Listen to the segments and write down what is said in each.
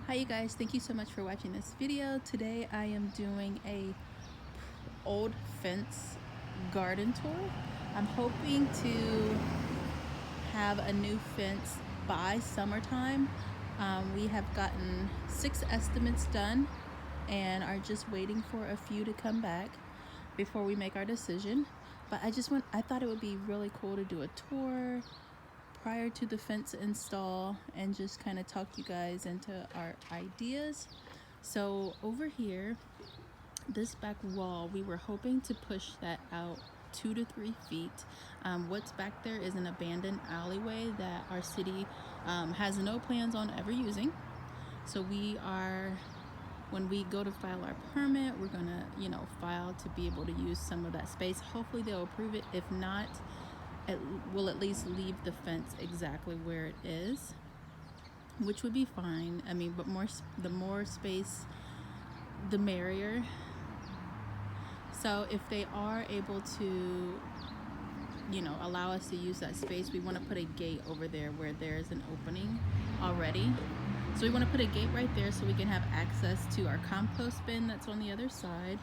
Hi you guys, thank you so much for watching this video. Today I am doing a old fence garden tour. I'm hoping to have a new fence by summertime. We have gotten 6 estimates done and are just waiting for a few to come back before we make our decision. But I thought it would be really cool to do a tour prior to the fence install and just kind of talk you guys into our ideas. So over here, this back wall, we were hoping to push that out 2 to 3 feet. What's back there is an abandoned alleyway that our city has no plans on ever using. So when we go to file our permit, we're gonna file to be able to use some of that space. Hopefully they'll approve it. If not, we'll at least leave the fence exactly where it is, which would be fine. I mean, but the more space, the merrier. So if they are able to, allow us to use that space, we want to put a gate over there where there's an opening already. So we want to put a gate right there so we can have access to our compost bin that's on the other side.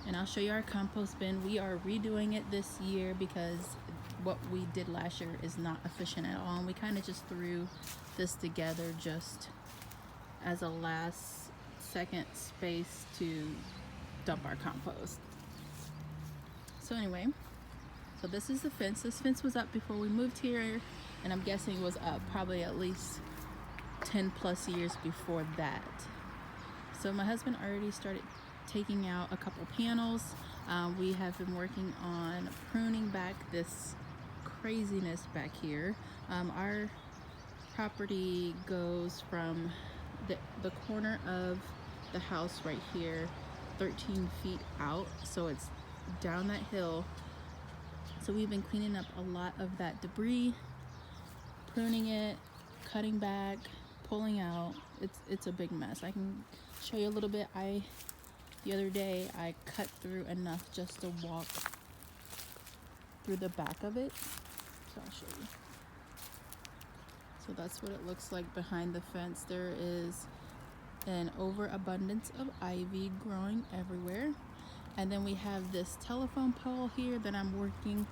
And I'll show you our compost bin. We are redoing it this year because what we did last year is not efficient at all, and we kind of just threw this together just as a last second space to dump our compost. So anyway, so this is the fence. This fence was up before we moved here, and I'm guessing it was up probably at least 10 plus years before that. So my husband already started taking out a couple panels. We have been working on pruning back this craziness back here. Our property goes from the corner of the house right here 13 feet out, so it's down that hill. So we've been cleaning up a lot of that debris, pruning it, cutting back, pulling out. It's a big mess. I can show you a little bit. The other day I cut through enough just to walk through the back of it. So I'll show you. So that's what it looks like behind the fence. There is an overabundance of ivy growing everywhere. And then we have this telephone pole here that I'm working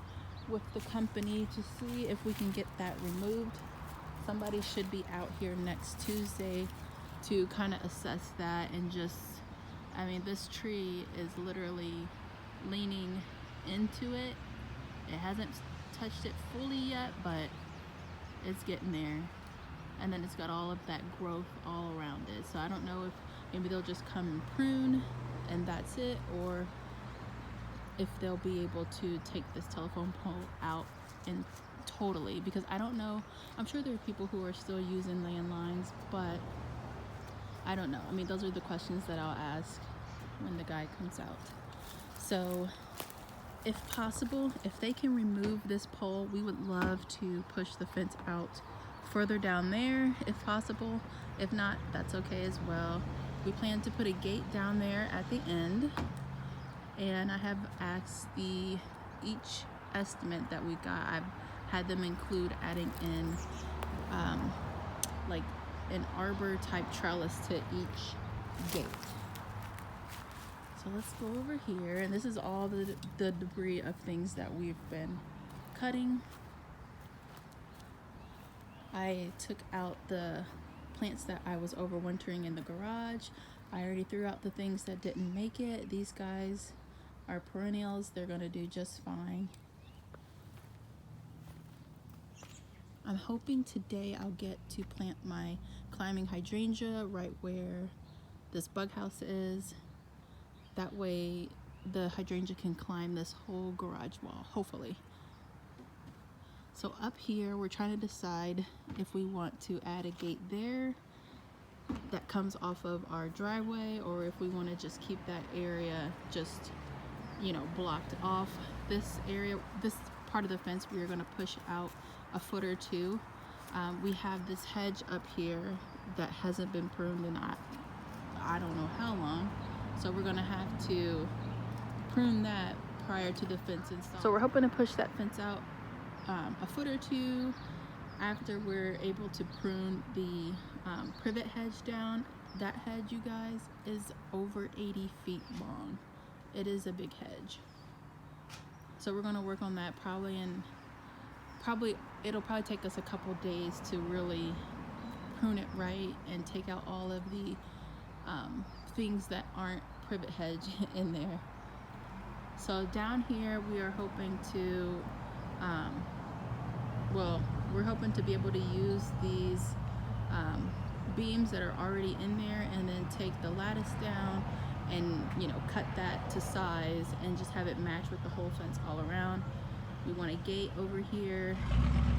with the company to see if we can get that removed. Somebody should be out here next Tuesday to kind of assess that and just, I mean, this tree is literally leaning into it. It hasn't touched it fully yet, but it's getting there. And then it's got all of that growth all around it. So I don't know if maybe they'll just come and prune and that's it, or if they'll be able to take this telephone pole out and totally, because I don't know. I'm sure there are people who are still using landlines, but I don't know. I mean, those are the questions that I'll ask when the guy comes out. So if possible, if they can remove this pole, we would love to push the fence out further down there if possible. If not, that's okay as well. We plan to put a gate down there at the end, and I have asked each estimate that we got, I've had them include adding in like an arbor type trellis to each gate. So let's go over here, and this is all the debris of things that we've been cutting. I took out the plants that I was overwintering in the garage. I already threw out the things that didn't make it. These guys are perennials. They're gonna do just fine. I'm hoping today I'll get to plant my climbing hydrangea right where this bug house is. That way the hydrangea can climb this whole garage wall, hopefully. So up here, we're trying to decide if we want to add a gate there that comes off of our driveway, or if we want to just keep that area just, blocked off. This area, this part of the fence, we are going to push out a foot or two. We have this hedge up here that hasn't been pruned in I don't know how long. So we're going to have to prune that prior to the fence install. So we're hoping to push that fence out a foot or two after we're able to prune the privet hedge down that hedge, you guys, is over 80 feet long. It is a big hedge. So we're going to work on that it'll probably take us a couple days to really prune it right and take out all of the things that aren't privet hedge in there. So down here we are hoping to we're hoping to be able to use these beams that are already in there and then take the lattice down and, you know, cut that to size and just have it match with the whole fence all around. We want a gate over here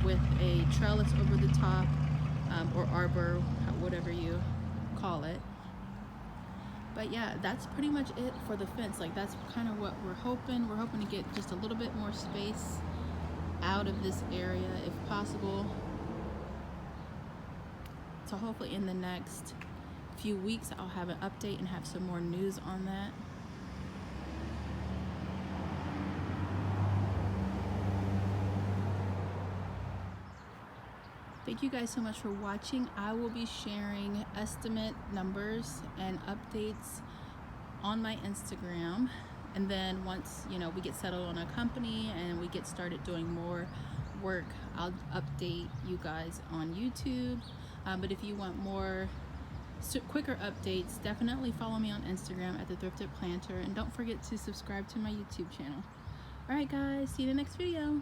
with a trellis over the top, or arbor, whatever you call it. But yeah, that's pretty much it for the fence. Like, that's kind of what we're hoping. We're hoping to get just a little bit more space out of this area if possible. So hopefully in the next few weeks I'll have an update and have some more news on that. Thank you guys so much for watching. I will be sharing estimate numbers and updates on my Instagram, and then once, you know, we get settled on a company and we get started doing more work, I'll update you guys on YouTube. But if you want more quicker updates, definitely follow me on Instagram at The Thrifted Planter, and don't forget to subscribe to my YouTube channel. Alright guys, see you in the next video.